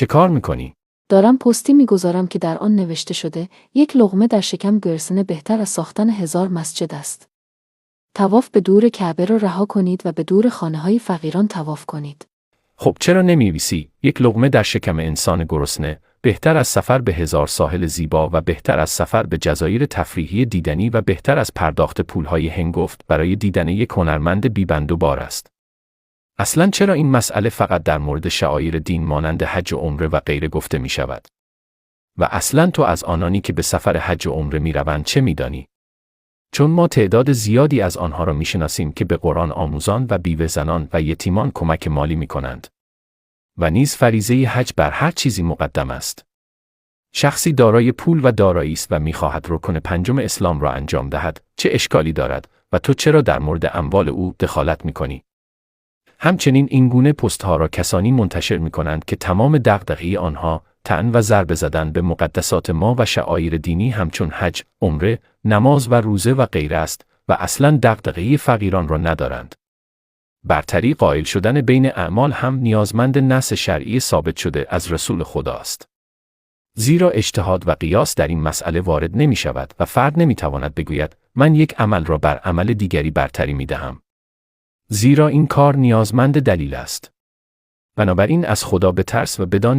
چه کار میکنی؟ دارم پستی میگذارم که در آن نوشته شده یک لقمه در شکم گرسنه بهتر از ساختن 1000 مسجد است. طواف به دور کعبه را رها کنید و به دور خانه‌های فقیران طواف کنید. خب چرا نمی‌نویسی یک لقمه در شکم انسان گرسنه بهتر از سفر به 1000 ساحل زیبا و بهتر از سفر به جزایر تفریحی دیدنی و بهتر از پرداخت پولهای هنگفت برای دیدن یک هنرمند بی‌بند و بار است. اصلاً چرا این مسئله فقط در مورد شعائر دین مانند حج و عمره و غیره گفته می شود؟ و اصلاً تو از آنانی که به سفر حج و عمره می روند چه می دانی؟ چون ما تعداد زیادی از آنها را می شناسیم که به قرآن آموزان و بیوه زنان و یتیمان کمک مالی می کنند. و نیز فریضه حج بر هر چیزی مقدم است. شخصی دارای پول و دارایی است و می خواهد رکن پنجم اسلام را انجام دهد، چه اشکالی دارد و تو چرا در مورد اموال او دخالت می کنی؟ همچنین این گونه پست‌ها را کسانی منتشر می‌کنند که تمام دغدغه آنها طعن و ضربه زدن به مقدسات ما و شعائر دینی همچون حج، عمره، نماز و روزه و غیره است و اصلاً دغدغه فقیران را ندارند. برتری قائل شدن بین اعمال هم نیازمند نص شرعی ثابت شده از رسول خدا است. زیرا اجتهاد و قیاس در این مسئله وارد نمی‌شود و فرد نمی‌تواند بگوید من یک عمل را بر عمل دیگری برتری می‌دهم. زیرا این کار نیازمند دلیل است. بنابراین از خدا بترس و بدان